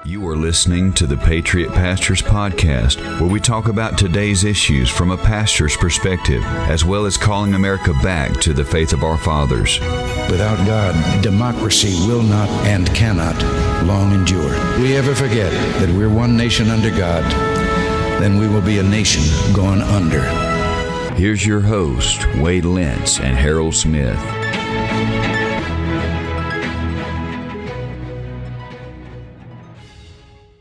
You are listening to the Patriot Pastors Podcast, where we talk about today's issues from a pastor's perspective, as well as calling America back to the faith of our fathers. Without God, democracy will not and cannot long endure. If we ever forget that we're one nation under God, then we will be a nation gone under. Here's your host, Wade Lentz and Harold Smith.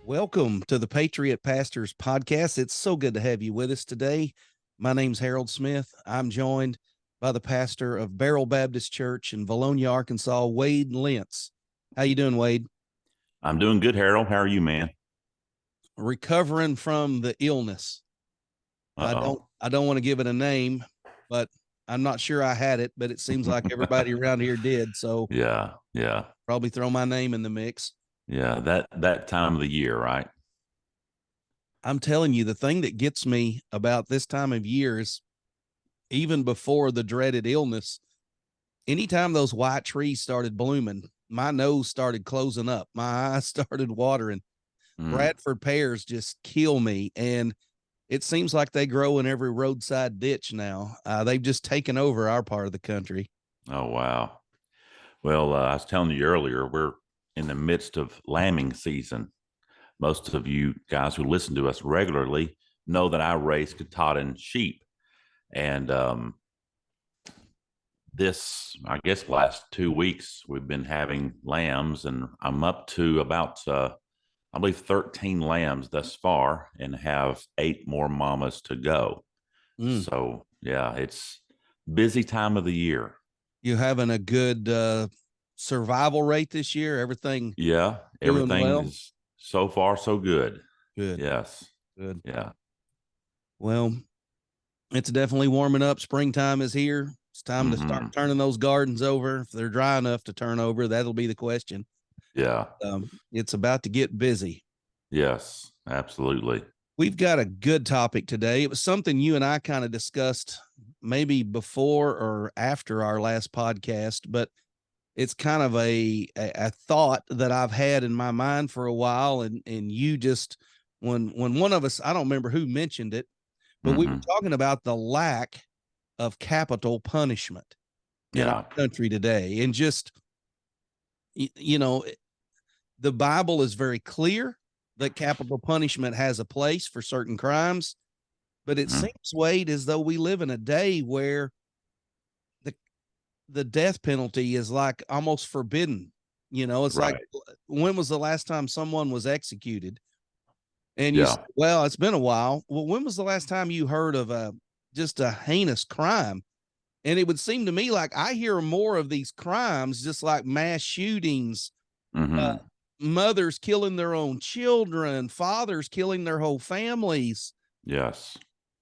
Welcome to the Patriot Pastors Podcast. It's so good to have you with us today. My name's Harold Smith. I'm joined by the pastor of Beryl Baptist Church in Valonia, Arkansas, Wade Lentz. How you doing, Wade? I'm doing good, Harold. How are you, man? Recovering from the illness. Uh-oh. I don't want to give it a name, but I'm not sure I had it, but it seems like everybody around here did. So Yeah. probably throw my name in the mix. Yeah, that time of the year, right? I'm telling you, the thing that gets me about this time of year is even before the dreaded illness, anytime those white trees started blooming, my nose started closing up. My eyes started watering. Bradford pears just kill me. And it seems like they grow in every roadside ditch now. They've just taken over our part of the country. Oh, wow. Well, I was telling you earlier, we're in the midst of lambing season. Most of you guys who listen to us regularly know that I raise Katahdin sheep. And this, I guess, last 2 weeks, we've been having lambs, and I'm up to about, I believe, 13 lambs thus far and have 8 more mamas to go. So, yeah, it's busy time of the year. You having a good survival rate this year? Everything Is so far so good. Good. Yes. Good. Yeah. Well, it's definitely warming up. Springtime is here. It's time to start turning those gardens over. If they're dry enough to turn over, that'll be the question. Yeah. It's about to get busy. Yes, absolutely. We've got a good topic today. It was something you and I kind of discussed maybe before or after our last podcast, but it's kind of a thought that I've had in my mind for a while. And you just, when one of us, I don't remember who mentioned it, but we were talking about the lack of capital punishment in our country today. And just, you know, the Bible is very clear that capital punishment has a place for certain crimes, but it seems, Wade, as though we live in a day where the death penalty is like almost forbidden. You know, it's like, when was the last time someone was executed? And you say, well, it's been a while. Well, when was the last time you heard of just a heinous crime? And it would seem to me like I hear more of these crimes, just like mass shootings, mothers killing their own children, fathers killing their whole families. Yes.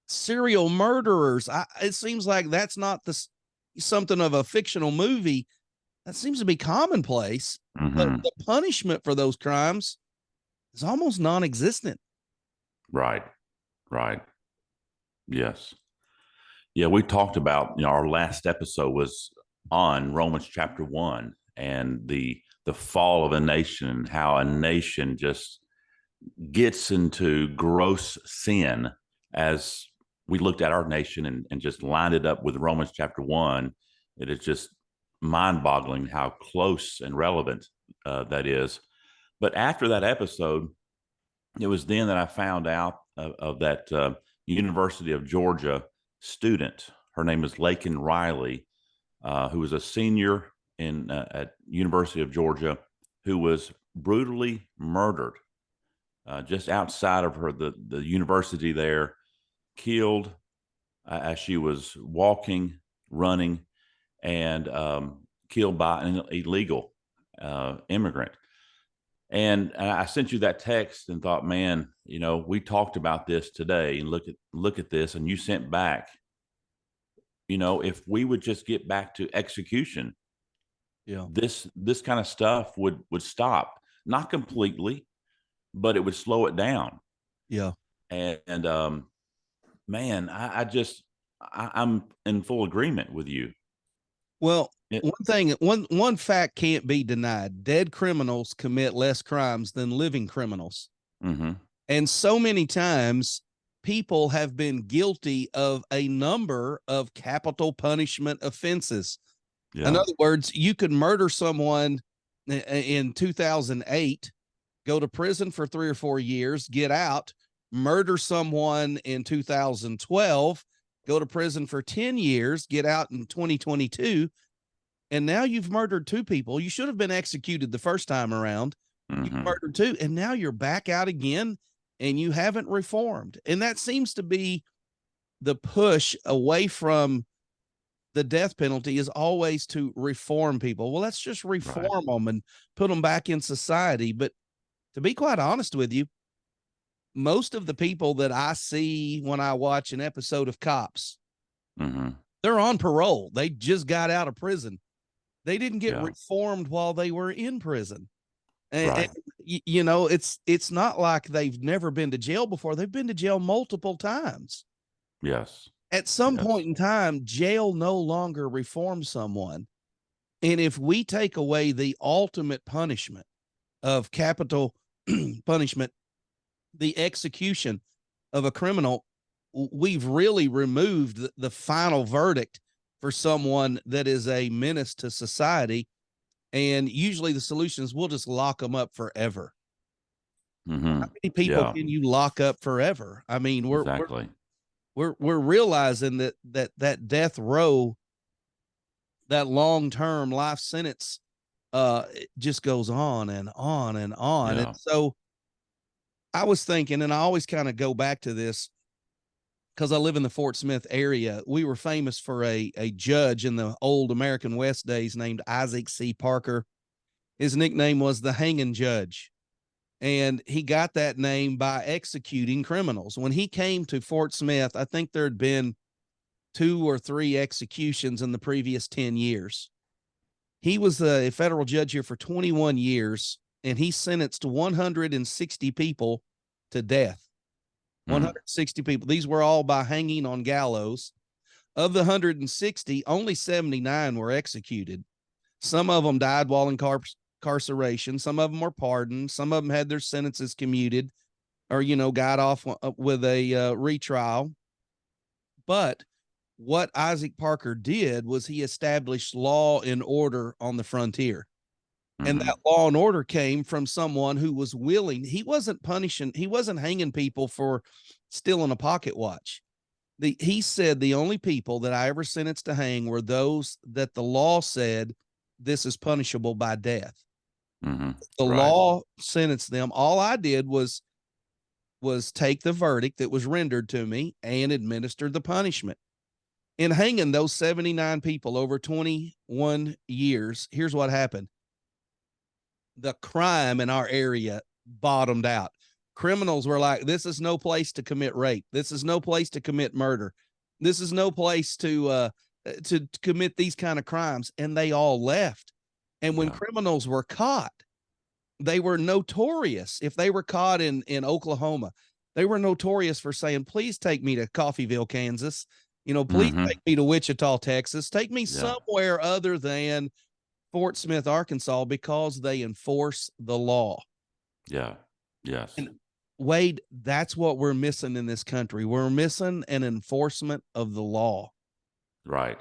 Serial murderers. It seems like that's not something of a fictional movie. That seems to be commonplace. But the punishment for those crimes is almost non-existent. Right. Yes. Yeah, we talked about, our last episode was on Romans chapter 1 and the fall of a nation, how a nation just gets into gross sin. As we looked at our nation and just lined it up with Romans chapter 1, it is just mind-boggling how close and relevant that is. But after that episode, it was then that I found out of that University of Georgia student. Her name is Lakin Riley, who was a senior at University of Georgia, who was brutally murdered just outside of the university there, killed as she was walking, running, and killed by an illegal immigrant. And I sent you that text and thought, man, we talked about this today, and look at this. And you sent back, if we would just get back to execution, this kind of stuff would stop, not completely, but it would slow it down. Yeah. And man, I'm in full agreement with you. Well, one fact can't be denied. Dead criminals commit less crimes than living criminals. Mm-hmm. And so many times people have been guilty of a number of capital punishment offenses. Yeah. In other words, you could murder someone in 2008, go to prison for 3 or 4 years, get out, murder someone in 2012, go to prison for 10 years, get out in 2022. And now you've murdered 2 people. You should have been executed the first time around. You murdered 2, and now you're back out again, and you haven't reformed. And that seems to be the push away from the death penalty, is always to reform people. Well, let's just reform them and put them back in society. But to be quite honest with you, most of the people that I see when I watch an episode of Cops, they're on parole. They just got out of prison. They didn't get reformed while they were in prison. And you know, it's not like they've never been to jail before. They've been to jail multiple times. Yes. At some point in time, jail no longer reforms someone. And if we take away the ultimate punishment of capital punishment, the execution of a criminal, we've really removed the final verdict for someone that is a menace to society. And usually the solution is we'll just lock them up forever. How many people can you lock up forever? I mean, we're realizing that death row, that long-term life sentence, it just goes on and on and on. And so I was thinking, and I always kind of go back to this because I live in the Fort Smith area. We were famous for a judge in the old American West days named Isaac C. Parker. His nickname was the Hanging Judge. And he got that name by executing criminals. When he came to Fort Smith, I think there had been 2 or 3 executions in the previous 10 years. He was a federal judge here for 21 years, and he sentenced 160 people to death. 160 people. These were all by hanging on gallows. Of the 160, only 79 were executed. Some of them died while incarceration. Some of them were pardoned. Some of them had their sentences commuted or, got off with a retrial. But what Isaac Parker did was he established law and order on the frontier. And that law and order came from someone who was willing. He wasn't punishing. He wasn't hanging people for stealing a pocket watch. He said the only people that I ever sentenced to hang were those that the law said this is punishable by death. The law sentenced them. All I did was take the verdict that was rendered to me and administer the punishment. In hanging those 79 people over 21 years, here's what happened. The crime in our area bottomed out. Criminals were like, this is no place to commit rape. This is no place to commit murder. This is no place to commit these kind of crimes. And they all left. And when criminals were caught, they were notorious. If they were caught in Oklahoma, they were notorious for saying, please take me to Coffeyville, Kansas. Please take me to Wichita, Texas. Take me somewhere other than Fort Smith, Arkansas, because they enforce the law. Yeah. Yes. And Wade, that's what we're missing in this country. We're missing an enforcement of the law. Right.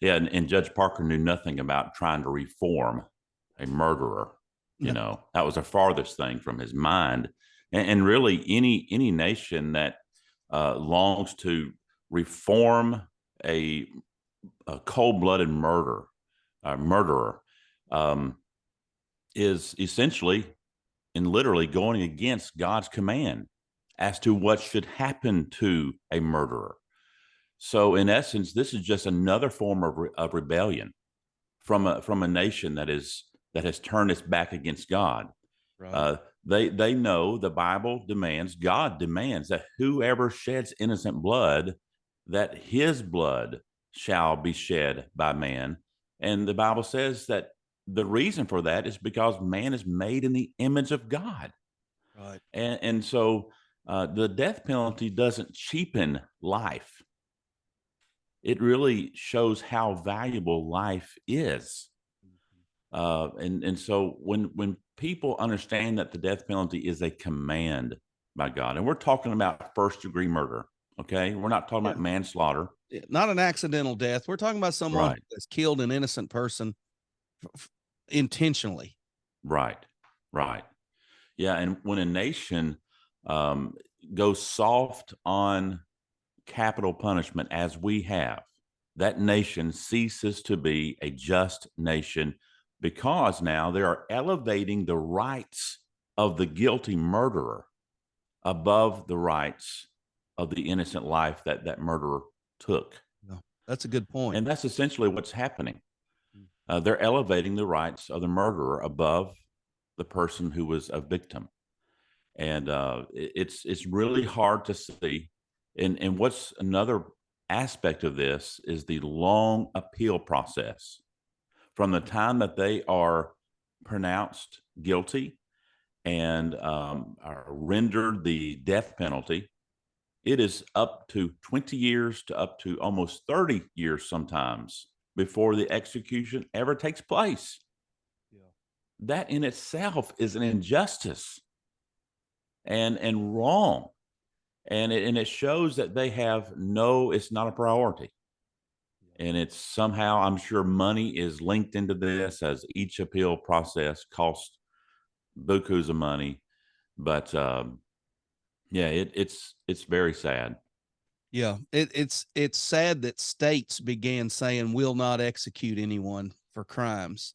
Yeah. And Judge Parker knew nothing about trying to reform a murderer. That was the farthest thing from his mind. And really any nation that longs to reform a cold-blooded murderer is essentially and literally going against God's command as to what should happen to a murderer. So in essence, this is just another form of rebellion from a nation that has turned its back against God. Right. They know the Bible demands, God demands that whoever sheds innocent blood, that his blood shall be shed by man. And the Bible says that the reason for that is because man is made in the image of God. Right. And so the death penalty doesn't cheapen life. it really shows how valuable life is. And so when people understand that the death penalty is a command by God, and we're talking about first degree murder, okay? We're not talking about manslaughter. Not an accidental death. We're talking about someone Right. that's killed an innocent person intentionally. Right. Right. Yeah. And when a nation goes soft on capital punishment, as we have, that nation ceases to be a just nation, because now they are elevating the rights of the guilty murderer above the rights of the innocent life that that murderer took. No, that's a good point. And that's essentially what's happening. They're elevating the rights of the murderer above the person who was a victim. And it's really hard to see. And what's another aspect of this is the long appeal process. From the time that they are pronounced guilty and are rendered the death penalty, it is up to 20 years to up to almost 30 years sometimes before the execution ever takes place. Yeah. That in itself is an injustice and wrong. And it shows that they have it's not a priority. And it's somehow, I'm sure money is linked into this, as each appeal process costs bukus of money. But it's very sad. Yeah, it's sad that states began saying we'll not execute anyone for crimes.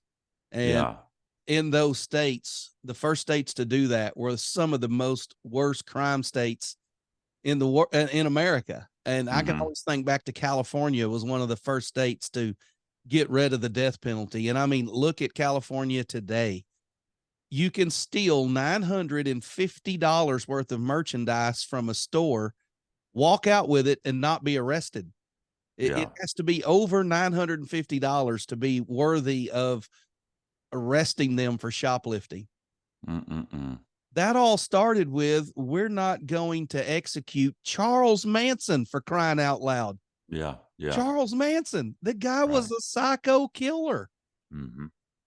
And in those states, the first states to do that were some of the most worst crime states in America. And I can always think back to California was one of the first states to get rid of the death penalty. And I mean, look at California today. You can steal $950 worth of merchandise from a store, walk out with it, and not be arrested. It has to be over $950 to be worthy of arresting them for shoplifting. That all started with, we're not going to execute Charles Manson, for crying out loud. Yeah. Charles Manson, the guy was a psycho killer.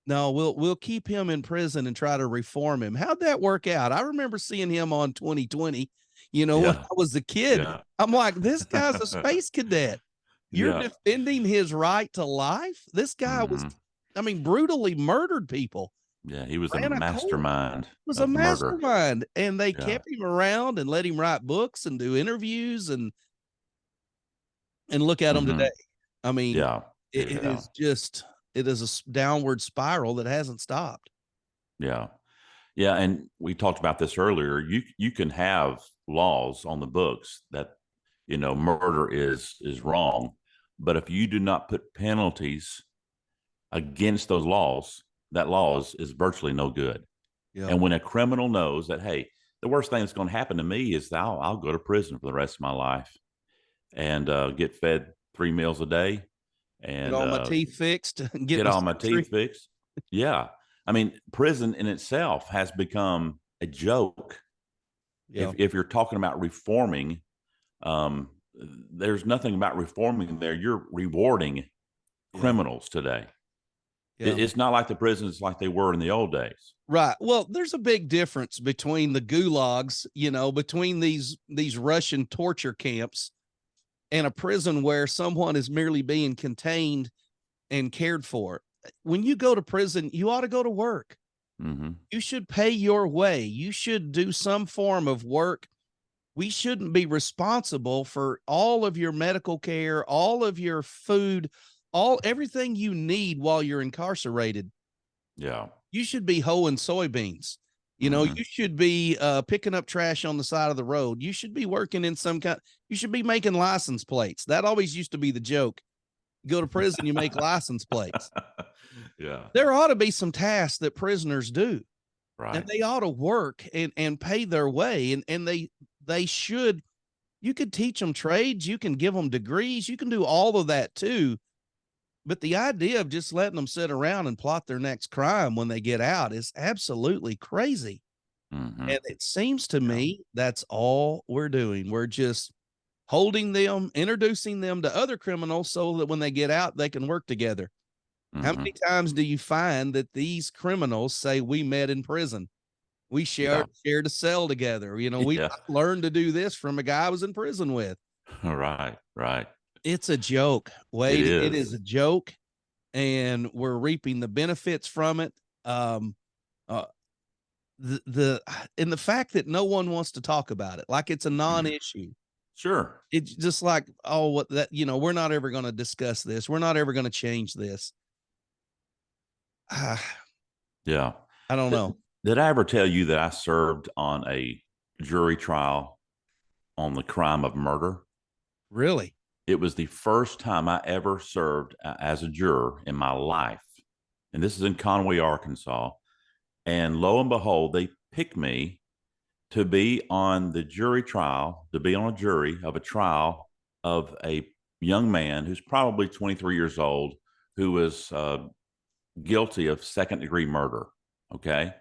No, we'll keep him in prison and try to reform him. How'd that work out? I remember seeing him on 2020, when I was a kid. Yeah. I'm like, this guy's a space cadet. You're defending his right to life? This guy was, brutally murdered people. Yeah, he was a mastermind. He was a mastermind. And they kept him around and let him write books and do interviews and look at him today. I mean, it is just, it is a downward spiral that hasn't stopped. Yeah. Yeah. And we talked about this earlier. You can have laws on the books that, murder is wrong. But if you do not put penalties against those laws, that law is virtually no good. Yeah. And when a criminal knows that, hey, the worst thing that's going to happen to me is that I'll go to prison for the rest of my life and get fed 3 meals a day and get all my teeth fixed. Get all my teeth fixed. Yeah. I mean, prison in itself has become a joke. Yeah. If you're talking about reforming, there's nothing about reforming there. You're rewarding criminals today. Yeah. It's not like the prisons like they were in the old days. Right. Well, there's a big difference between the gulags, between these Russian torture camps and a prison where someone is merely being contained and cared for. When you go to prison, you ought to go to work. You should pay your way. You should do some form of work. We shouldn't be responsible for all of your medical care, all of your food, everything you need while you're incarcerated. Yeah. You should be hoeing soybeans. You should be picking up trash on the side of the road. You should be working in you should be making license plates. That always used to be the joke. You go to prison, you make license plates. Yeah. There ought to be some tasks that prisoners do. Right. And they ought to work and pay their way. And they should, you could teach them trades. You can give them degrees. You can do all of that too. But the idea of just letting them sit around and plot their next crime when they get out is absolutely crazy. And it seems to me that's all we're doing. We're just holding them, introducing them to other criminals so that when they get out, they can work together. How many times do you find that these criminals say, we met in prison? We shared a cell together. We learned to do this from a guy I was in prison with. Right. It's a joke, Wade. It is a joke, and we're reaping the benefits from it. The fact that no one wants to talk about it, like it's a non-issue. Sure. It's just like, we're not ever going to discuss this. We're not ever going to change this. Yeah. I don't know. Did I ever tell you that I served on a jury trial on the crime of murder? Really? It was the first time I ever served as a juror in my life. And this is in Conway, Arkansas. And lo and behold, they picked me to be on the jury trial, to be on a jury of a trial of a young man who's probably 23 years old, who was guilty of second-degree murder. Okay.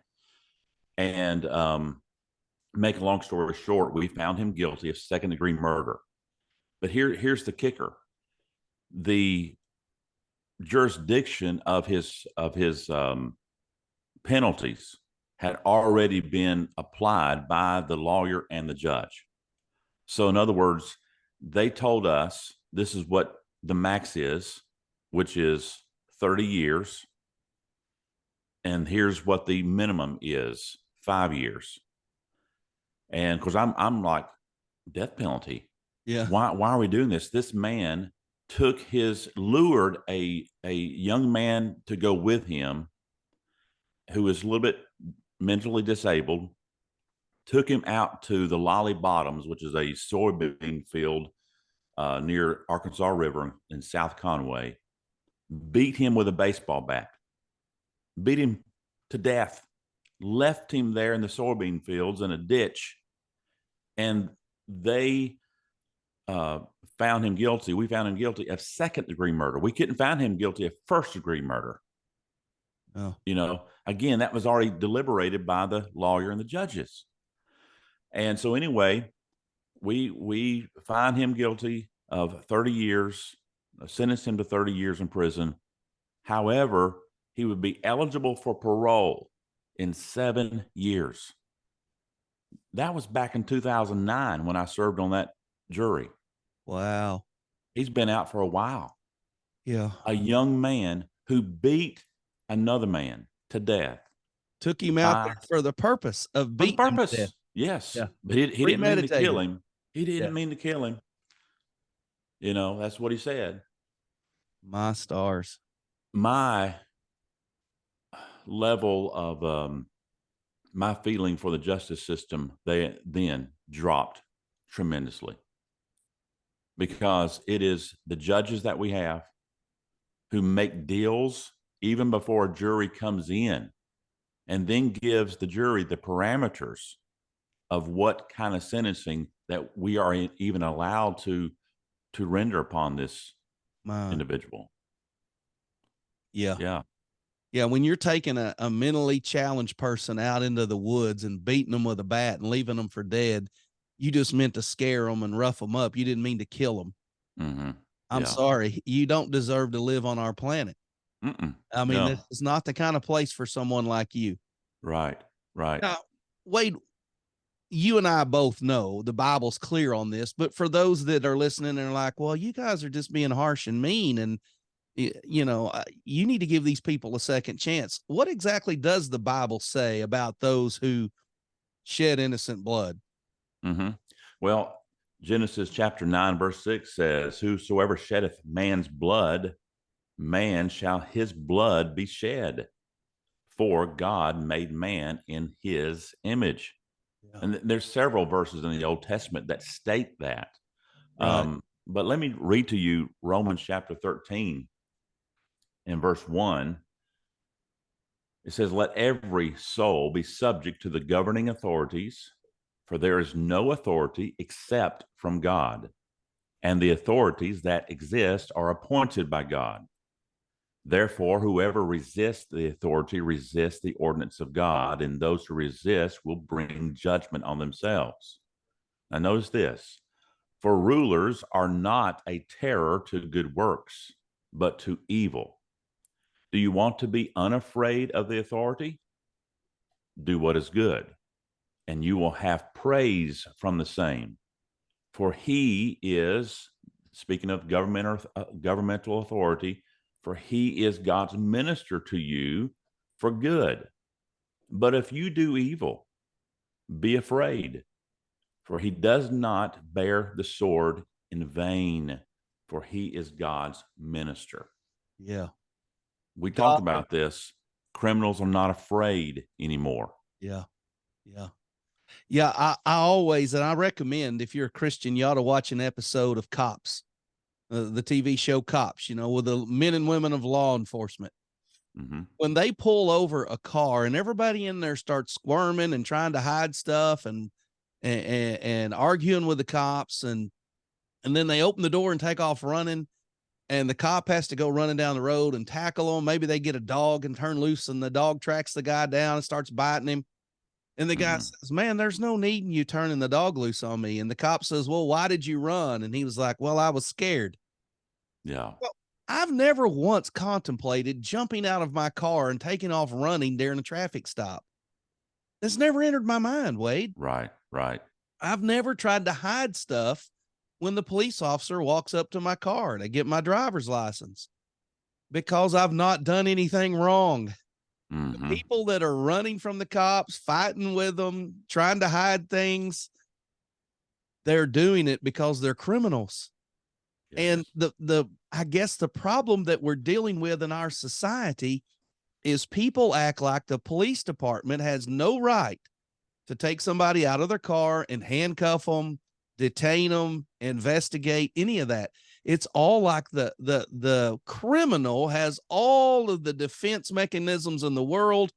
And make a long story short, we found him guilty of second-degree murder. But here's the kicker: the jurisdiction of his penalties had already been applied by the lawyer and the judge. So, in other words, they told us this is what the max is, which is 30 years, and here's what the minimum is: 5 years. And because I'm like, death penalty. Yeah. Why are we doing this? This man lured a young man to go with him who is a little bit mentally disabled, took him out to the Lolly Bottoms, which is a soybean field near Arkansas River in South Conway, beat him with a baseball bat, beat him to death, left him there in the soybean fields in a ditch, and they found him guilty. We found him guilty of second-degree murder. We couldn't find him guilty of first-degree murder. Oh. Again, that was already deliberated by the lawyer and the judges. And so anyway, we find him guilty of 30 years, sentenced him to 30 years in prison. However, he would be eligible for parole in 7 years. That was back in 2009 when I served on that jury. Wow. He's been out for a while. Yeah. A young man who beat another man to death. Took him out there for the purpose of beating him to death. Yes. Yeah. But he didn't mean to kill him. He didn't mean to kill him. That's what he said. My stars. My level of my feeling for the justice system then dropped tremendously, because it is the judges that we have who make deals even before a jury comes in, and then gives the jury the parameters of what kind of sentencing that we are even allowed to render upon this individual. Yeah. When you're taking a mentally challenged person out into the woods and beating them with a bat and leaving them for dead, you just meant to scare them and rough them up. You didn't mean to kill them. Mm-hmm. I'm sorry. You don't deserve to live on our planet. I mean, This is not the kind of place for someone like you. Right. Now, Wade, you and I both know the Bible's clear on this, but for those that are listening and are like, well, you guys are just being harsh and mean, and you need to give these people a second chance. What exactly does the Bible say about those who shed innocent blood? Mm-hmm. Well, Genesis chapter 9, verse 6 says, whosoever sheddeth man's blood, man shall his blood be shed. For God made man in his image. Yeah. And there's several verses in the Old Testament that state that. Right. But let me read to you Romans chapter 13 and verse 1. It says, let every soul be subject to the governing authorities, for there is no authority except from God, and the authorities that exist are appointed by God. Therefore, whoever resists the authority resists the ordinance of God, and those who resist will bring judgment on themselves. Now, notice this. For rulers are not a terror to good works, but to evil. Do you want to be unafraid of the authority? Do what is good, and you will have praise from the same. For he is, speaking of governmental authority, for he is God's minister to you for good. But if you do evil, be afraid, for he does not bear the sword in vain, for he is God's minister. Yeah. We talked about this. Criminals are not afraid anymore. Yeah. Yeah. Yeah. I always, and I recommend, if you're a Christian, you ought to watch an episode of Cops, the TV show Cops, with the men and women of law enforcement. Mm-hmm. When they pull over a car and everybody in there starts squirming and trying to hide stuff and arguing with the cops, and then they open the door and take off running, and the cop has to go running down the road and tackle them. Maybe they get a dog and turn loose, and the dog tracks the guy down and starts biting him. And the guy says, "Man, there's no need in you turning the dog loose on me." And the cop says, "Well, why did you run?" And he was like, "Well, I was scared." Yeah. Well, I've never once contemplated jumping out of my car and taking off running during a traffic stop. It's never entered my mind, Wade. Right. I've never tried to hide stuff when the police officer walks up to my car to get my driver's license, because I've not done anything wrong. Mm-hmm. The people that are running from the cops, fighting with them, trying to hide things, they're doing it because they're criminals. Yes. And I guess the problem that we're dealing with in our society is people act like the police department has no right to take somebody out of their car and handcuff them, detain them, investigate, any of that. It's all like the criminal has all of the defense mechanisms in the world,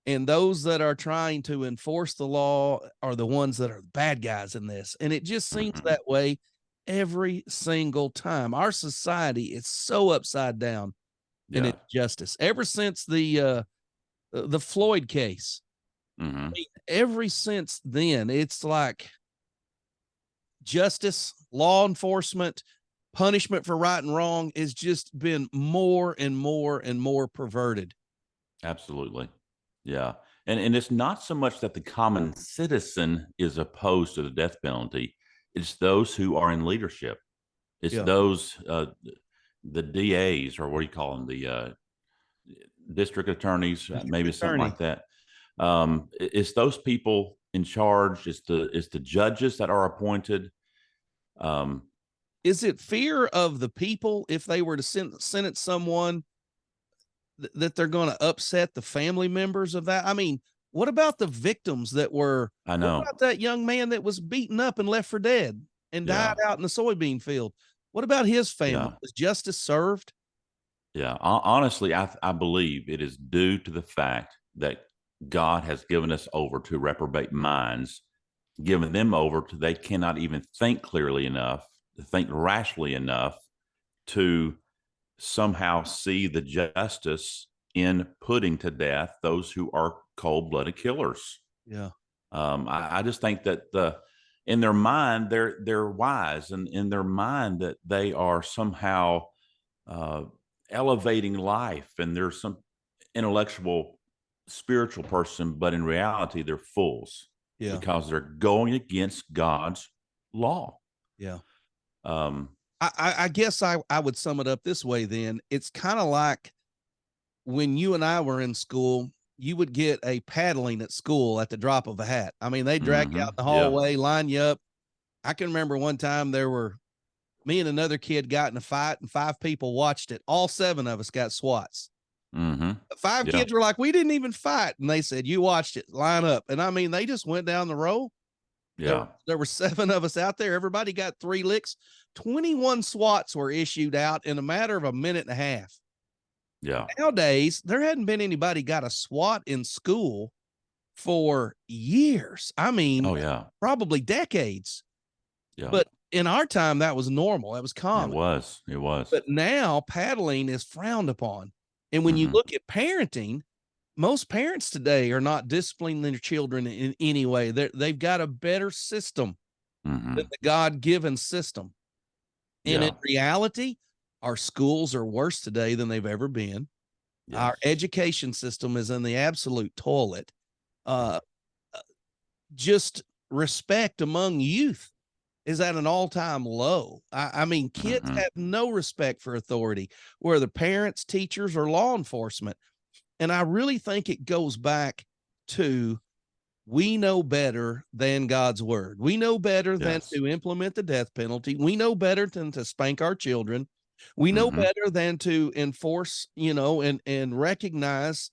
and those that are trying to enforce the law are the ones that are the bad guys in this. And it just seems that way every single time. Our society is so upside down in its justice. Ever since the Floyd case, I mean, ever since then, it's like justice, law enforcement, punishment for right and wrong has just been more and more and more perverted. Absolutely. Yeah. And it's not so much that the common citizen is opposed to the death penalty. It's those who are in leadership. It's those, the DAs, or what do you call them? The district attorneys, maybe something like that. It's those people in charge. It's the judges that are appointed. Is it fear of the people if they were to sentence someone that they're going to upset the family members of that? I mean, what about the victims that were? I know. What about that young man that was beaten up and left for dead and died out in the soybean field? What about his family? Was justice served? Yeah. Honestly, I believe it is due to the fact that God has given us over to reprobate minds, given them over to they cannot even think clearly enough, to think rationally enough to somehow see the justice in putting to death those who are cold-blooded killers. Yeah. I just think that in their mind, they're wise, and in their mind that they are somehow elevating life, and there's some intellectual, spiritual person, but in reality, they're fools. Yeah. Because they're going against God's law. Yeah. I guess I would sum it up this way then. It's kind of like when you and I were in school, you would get a paddling at school at the drop of a hat. I mean, they drag you out in the hallway, line you up. I can remember one time me and another kid got in a fight and 5 people watched it. All 7 of us got swats. 5 kids were like, "We didn't even fight." And they said, "You watched it, line up." And I mean, they just went down the row. Yeah. There were 7 of us out there. Everybody got 3 licks. 21 swats were issued out in a matter of a minute and a half. Yeah. Nowadays, there hadn't been anybody got a SWAT in school for years. I mean, probably decades. Yeah. But in our time, that was normal. That was common. It was. But now paddling is frowned upon. And when you look at parenting, most parents today are not disciplining their children in any way. They've got a better system Mm-hmm. than the God-given system. And Yeah. in reality, our schools are worse today than they've ever been. Yes. Our education system is in the absolute toilet. Just respect among youth is at an all-time low. I mean, kids Mm-hmm. have no respect for authority, whether parents, teachers, or law enforcement. And I really think it goes back to, we know better than God's word. We know better than Yes. to implement the death penalty. We know better than to spank our children. We know Mm-hmm. better than to enforce, and recognize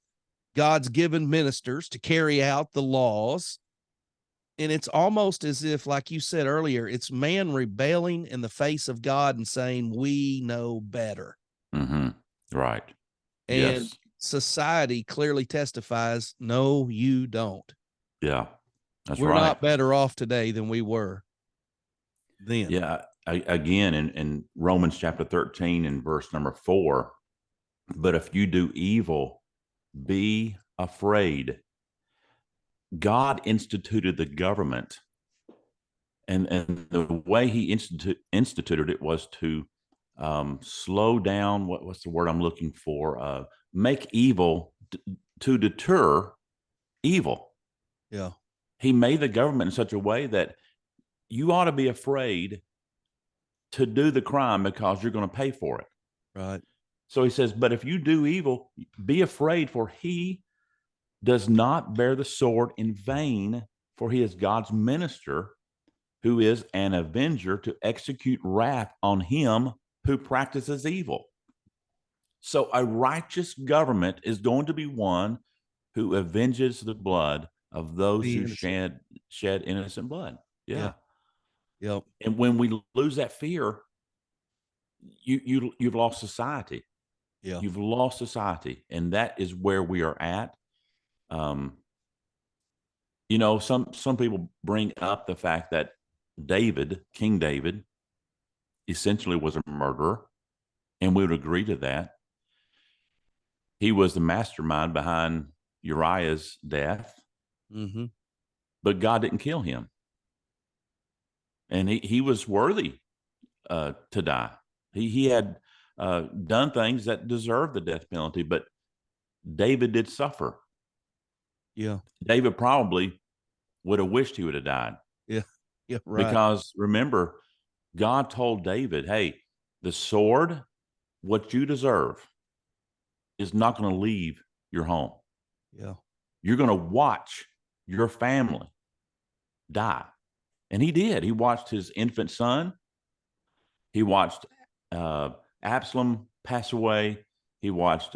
God's given ministers to carry out the laws. And it's almost as if, like you said earlier, it's man rebelling in the face of God and saying, we know better. Mm-hmm. Right. And Yes. society clearly testifies, no, you don't. Yeah. That's We're right. not better off today than we were then. Yeah. Again, in Romans chapter 13 and verse number 4, but if you do evil, be afraid. God instituted the government, and the way he instituted it was to slow down. What's the word I'm looking for? Make evil, to deter evil. Yeah. He made the government in such a way that you ought to be afraid to do the crime because you're going to pay for it. Right. So he says, but if you do evil, be afraid, for he does not bear the sword in vain, for he is God's minister, who is an avenger to execute wrath on him who practices evil. So a righteous government is going to be one who avenges the blood of those who shed innocent blood. Yeah. Yep. And when we lose that fear, you've lost society. Yeah. You've lost society, and that is where we are at. Some people bring up the fact that King David, essentially was a murderer, and we would agree to that. He was the mastermind behind Uriah's death, Mm-hmm. but God didn't kill him, and he was worthy to die. He had done things that deserved the death penalty, but David did suffer. Yeah. David probably would have wished he would have died. Yeah. Yeah. Right. Because remember, God told David, hey, the sword, what you deserve, is not going to leave your home. Yeah. You're going to watch your family die. And he did. He watched his infant son. He watched Absalom pass away. He watched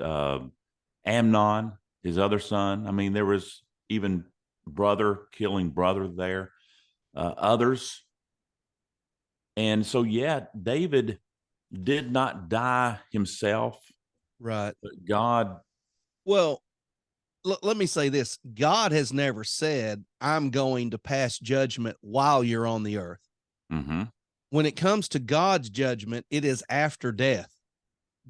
Amnon, his other son. I mean, there was even brother killing brother there, others. And so, yeah, David did not die himself. Right. But God. Well, let me say this. God has never said, I'm going to pass judgment while you're on the earth. Mm-hmm. When it comes to God's judgment, it is after death.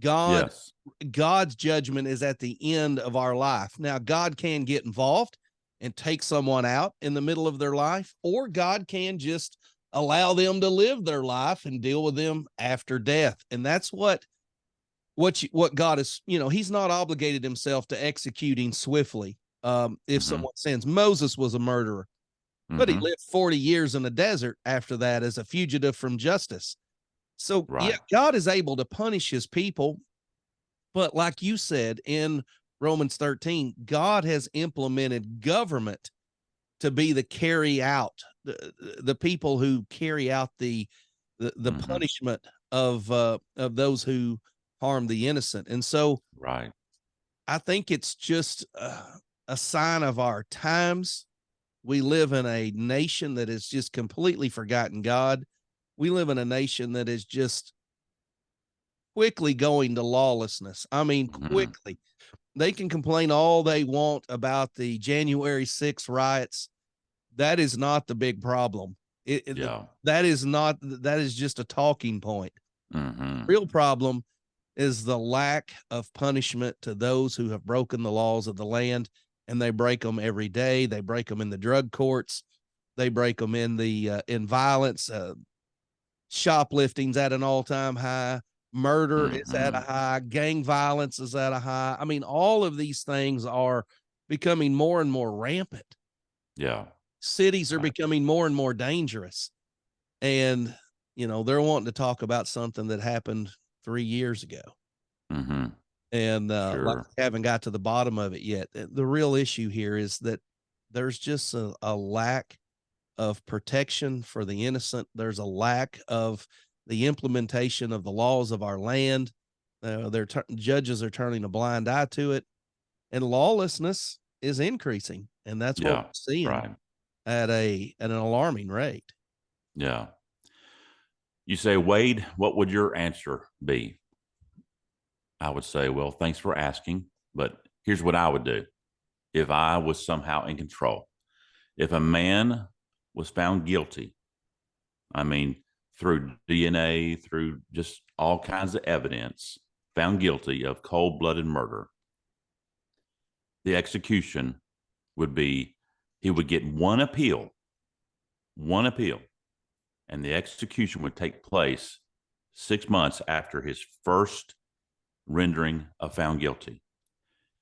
God's judgment is at the end of our life. Now, God can get involved and take someone out in the middle of their life, or God can just allow them to live their life and deal with them after death. And that's what God is, he's not obligated himself to executing swiftly. If someone sins. Moses was a murderer, but he lived 40 years in the desert after that as a fugitive from justice. So yeah, God is able to punish his people. But like you said in Romans 13, God has implemented government to be the carry out, the people who carry out the punishment of those who harm the innocent. And so I think it's just a sign of our times. We live in a nation that has just completely forgotten God. We live in a nation that is just quickly going to lawlessness. I mean, quickly. They can complain all they want about the January 6th riots. That is not the big problem. That is just a talking point. Real problem is the lack of punishment to those who have broken the laws of the land, and they break them every day. They break them in the drug courts. They break them in the in violence. Shoplifting's at an all-time high. Murder is at a high. Gang violence is at a high. I mean, all of these things are becoming more and more rampant. Yeah. Cities are becoming more and more dangerous. And, you know, they're wanting to talk about something that happened 3 years ago. Mm-hmm. And Sure. like we haven't got to the bottom of it yet. The real issue here is that there's just a lack of protection for the innocent. There's a lack of the implementation of the laws of our land. Judges are turning a blind eye to it, and lawlessness is increasing. And that's what we're seeing at an alarming rate. Yeah. You say, Wade, what would your answer be? I would say, well, thanks for asking, but here's what I would do if I was somehow in control. If a man was found guilty, I mean, through DNA, through just all kinds of evidence, found guilty of cold-blooded murder, the execution would be, he would get one appeal, and the execution would take place 6 months after his first rendering of found guilty.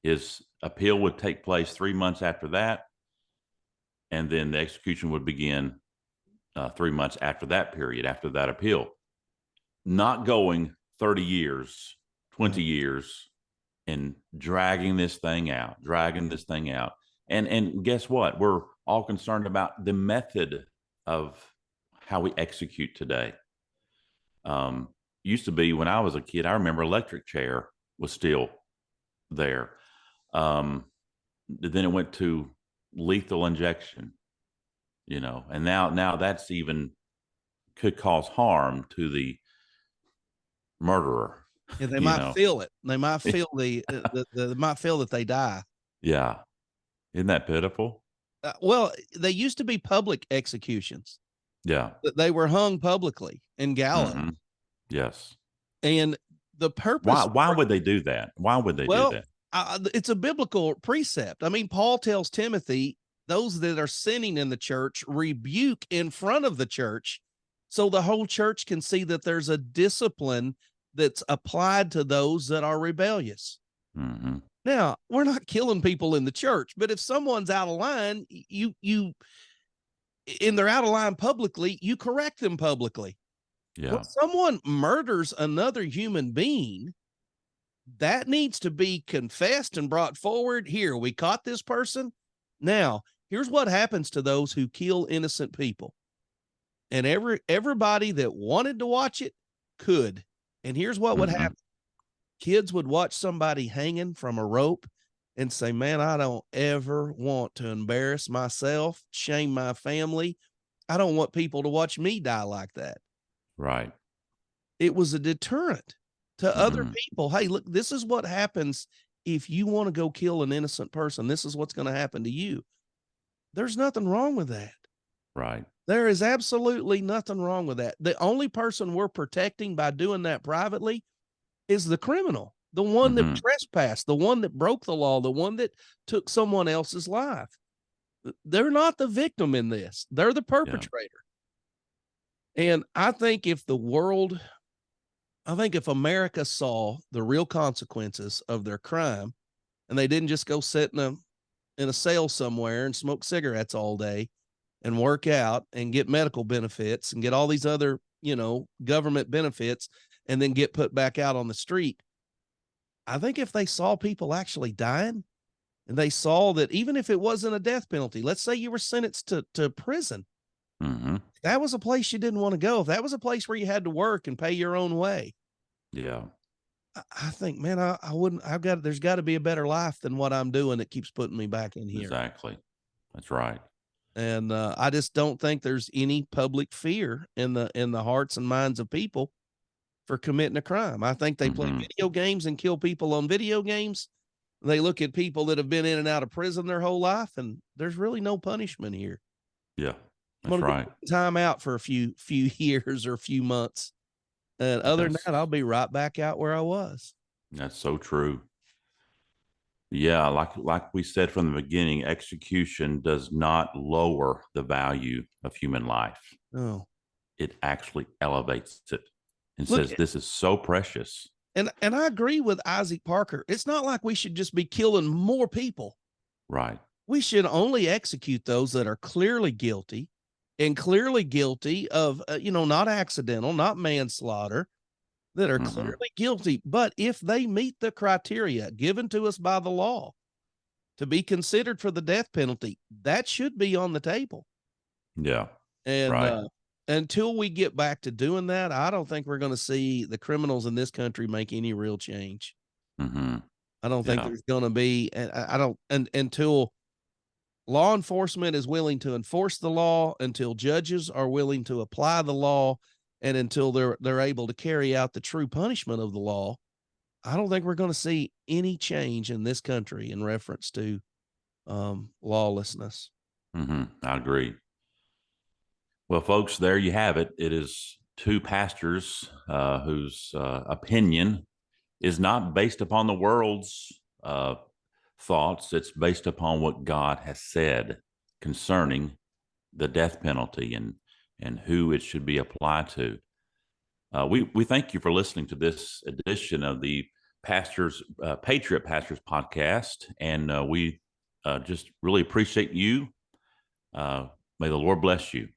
His appeal would take place 3 months after that, and then the execution would begin 3 months after that period, after that appeal. Not going 30 years, 20 years, and dragging this thing out. And guess what? We're all concerned about the method of how we execute today. Used to be when I was a kid, I remember electric chair was still there. Then it went to lethal injection, you know, and now that's even could cause harm to the murderer. Yeah, they might feel it. They might feel they might feel that they die. Yeah. Isn't that pitiful? Well, they used to be public executions. Yeah. They were hung publicly in gallows. Mm-hmm. Yes. And the purpose. Why would they do that? Why would they do that? It's a biblical precept. I mean, Paul tells Timothy, those that are sinning in the church, rebuke in front of the church so the whole church can see that there's a discipline that's applied to those that are rebellious. Mm-hmm. Now, we're not killing people in the church, but if someone's out of line, and they're out of line publicly, you correct them publicly. Yeah. When someone murders another human being, that needs to be confessed and brought forward. Here, we caught this person. Now, here's what happens to those who kill innocent people. And everybody that wanted to watch it could. And here's what would happen. Kids would watch somebody hanging from a rope and say, man, I don't ever want to embarrass myself, shame my family. I don't want people to watch me die like that. Right. It was a deterrent to other people. Hey, look, this is what happens if you want to go kill an innocent person. This is what's going to happen to you. There's nothing wrong with that. Right. There is absolutely nothing wrong with that. The only person we're protecting by doing that privately is the criminal, the one that trespassed, the one that broke the law, the one that took someone else's life. They're not the victim in this. They're the perpetrator. Yeah. And I think if America saw the real consequences of their crime and they didn't just go sit in a cell somewhere and smoke cigarettes all day and work out and get medical benefits and get all these other, government benefits and then get put back out on the street. I think if they saw people actually dying and they saw that even if it wasn't a death penalty, let's say you were sentenced to prison, if that was a place you didn't want to go, if that was a place where you had to work and pay your own way. Yeah. I think, man, there's got to be a better life than what I'm doing that keeps putting me back in here. Exactly. That's right. And I just don't think there's any public fear in the hearts and minds of people for committing a crime. I think they play video games and kill people on video games. They look at people that have been in and out of prison their whole life, and there's really no punishment here. Yeah, that's right. Time out for a few years or a few months. And other than that, I'll be right back out where I was. That's so true. Yeah, like we said from the beginning, execution does not lower the value of human life. Oh, It actually elevates it and look, says this is so precious. and I agree with Isaac Parker. It's not like we should just be killing more people. Right. We should only execute those that are clearly guilty and clearly guilty of, not accidental, not manslaughter, that are clearly guilty. But if they meet the criteria given to us by the law to be considered for the death penalty, that should be on the table. Yeah. And right. Until we get back to doing that, I don't think we're going to see the criminals in this country make any real change. I don't think there's going to be, and I don't, and until law enforcement is willing to enforce the law, until judges are willing to apply the law, and until they're able to carry out the true punishment of the law, I don't think we're going to see any change in this country in reference to lawlessness. I agree. Well, folks, there you have it. It is two pastors whose opinion is not based upon the world's thoughts. It's based upon what God has said concerning the death penalty and who it should be applied to. We thank you for listening to this edition of the Patriot Pastors Podcast, and we just really appreciate you. May the Lord bless you.